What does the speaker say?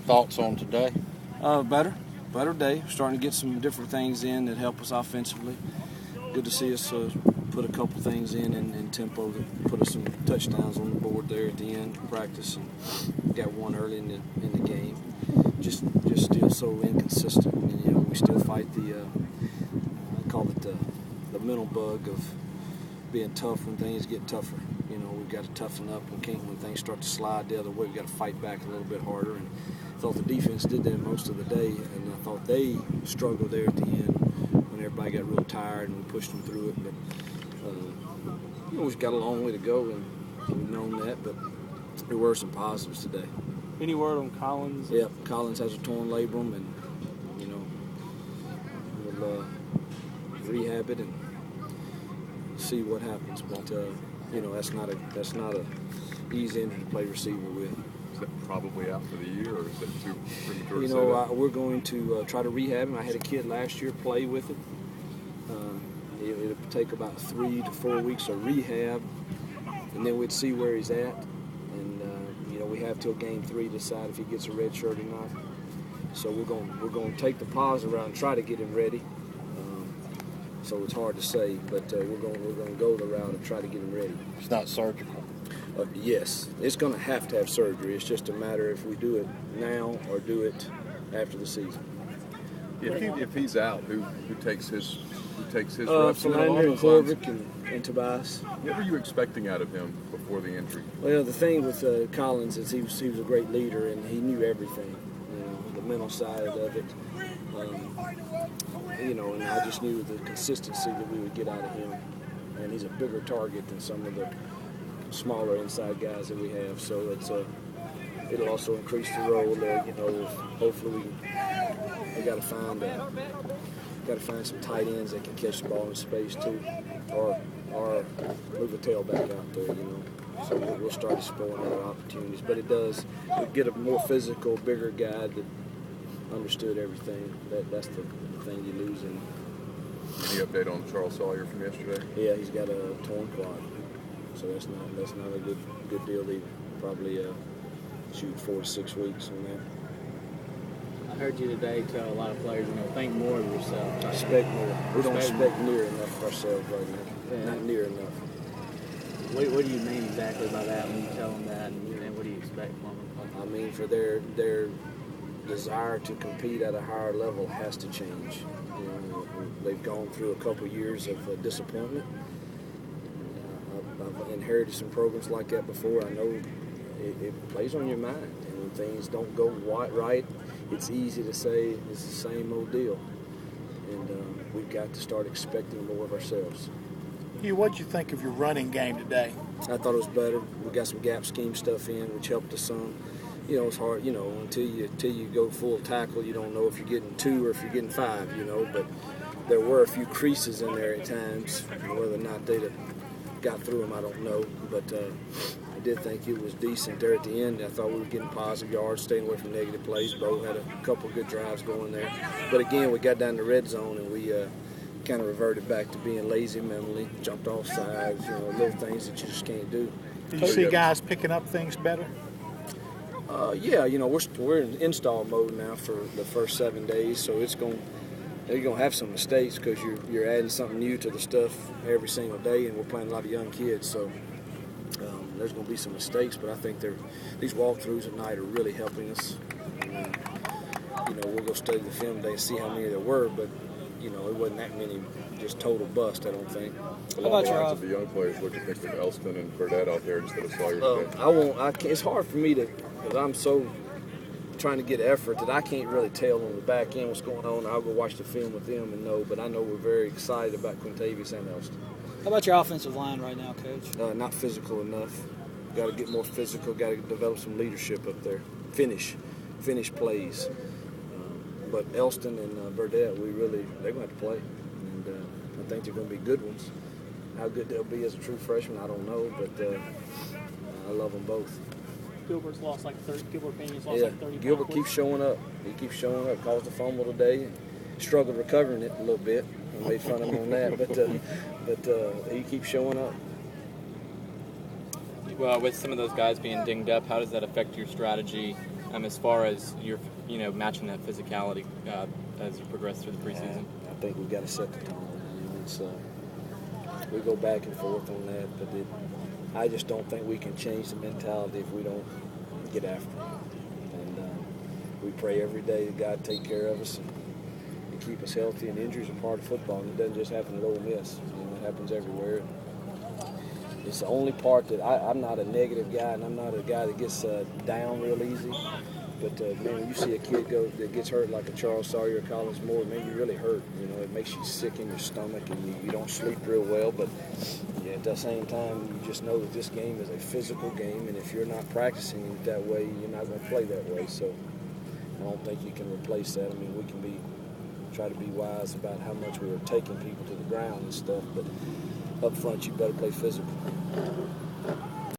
Thoughts on today? Better day. Starting to get some different things in that help us offensively. Good to see us put a couple things in tempo that put us some touchdowns on the board there at the end of practice, and got one early in the game. Just still so inconsistent, and we still fight the I call it the mental bug of being tough when things get tougher. We've got to toughen up when things start to slide the other way. We've got to fight back a little bit harder, and I thought the defense did that most of the day, and I thought they struggled there at the end when everybody got real tired and we pushed them through it. But we've got a long way to go, and we've known that, but there were some positives today. Any word on Collins? Yep, Collins has a torn labrum, and we'll rehab it and see what happens. But that's not a easy injury to play receiver with. Is that probably out for the year, or is that too premature to say that? We're going to try to rehab him. I had a kid last year play with it. It'll take about 3 to 4 weeks of rehab, and then we'd see where he's at. And we have till game 3 to decide if he gets a red shirt or not. So we're going to take the pause around and try to get him ready. So it's hard to say, but we're going to go the route and try to get him ready. It's not surgical. Yes, it's going to have surgery. It's just a matter if we do it now or do it after the season. If he's out, who takes his reps? Philander, Corvick, and Tobias. What were you expecting out of him before the injury? Well, the thing with Collins is he was a great leader, and he knew everything. The mental side of it. And I just knew the consistency that we would get out of him. And he's a bigger target than some of the smaller inside guys that we have. So it'll also increase the role there. Hopefully we got to find some tight ends that can catch the ball in space too, or move a tailback out there. So we'll start exploring other opportunities. But it does get a more physical, bigger guy that understood everything. That's the thing you lose in. Any update on Charles Sawyer from yesterday? Yeah, he's got a torn quad, so that's not a good deal either. Probably shoot 4 to 6 weeks on that. I heard you today tell a lot of players, think more of yourself. Expect more. We don't expect near enough of ourselves right now. Yeah. Not near enough. What do you mean exactly by that when you tell them that, and what do you expect from them? I mean, for their desire to compete at a higher level has to change. They've gone through a couple years of disappointment. I've inherited some programs like that before. I know it plays on your mind, and when things don't go right, it's easy to say it's the same old deal. And we've got to start expecting more of ourselves. Hugh, what did you think of your running game today? I thought it was better. We got some gap scheme stuff in, which helped us some. It's hard, until you go full tackle, you don't know if you're getting 2 or if you're getting 5, but there were a few creases in there at times. Whether or not they'd have got through them, I don't know. But I did think it was decent there at the end. I thought we were getting positive yards, staying away from negative plays. Bo had a couple of good drives going there. But again, we got down the red zone and we kind of reverted back to being lazy mentally, jumped off sides, little things that you just can't do. Did you see guys picking up things better? Yeah, we're in install mode now for the first 7 days, so you're gonna have some mistakes because you're adding something new to the stuff every single day, and we're playing a lot of young kids, so there's gonna be some mistakes. But I think these walkthroughs at night are really helping us. We'll go study the film today and see how many there were, but it wasn't that many just total bust, I don't think. Along the lines of the young players, what do you think of Elston and Burdett out there instead of Sawyer today? It's hard for me to, because I'm so trying to get effort that I can't really tell on the back end what's going on. I'll go watch the film with them and know, but I know we're very excited about Quintavious and Elston. How about your offensive line right now, Coach? Not physical enough. Got to get more physical, got to develop some leadership up there. Finish plays. But Elston and Burdett, they're going to have to play. And I think they're going to be good ones. How good they'll be as a true freshman, I don't know, but I love them both. Gilbert's lost like 30. Gilbert Pena's lost like 30. Gilbert keeps showing up. He keeps showing up. Caused a fumble today. Struggled recovering it a little bit. I made fun of him on that, but he keeps showing up. Well, with some of those guys being dinged up, how does that affect your strategy as far as your, matching that physicality as you progress through the preseason? I think we've got to set the tone. It's we go back and forth on that, but I just don't think we can change the mentality if we don't get after it. And we pray every day that God take care of us and keep us healthy. And injuries are part of football. And it doesn't just happen at Ole Miss. It happens everywhere. It's the only part that I'm not a negative guy, and I'm not a guy that gets down real easy. But, man, when you see a kid that gets hurt like a Charles Sawyer or Collins Moore, man, you really hurt. It makes you sick in your stomach, and you don't sleep real well. But at the same time, you just know that this game is a physical game, and if you're not practicing it that way, you're not going to play that way. So I don't think you can replace that. I mean, we can try to be wise about how much we are taking people to the ground and stuff, but up front, you better play physical.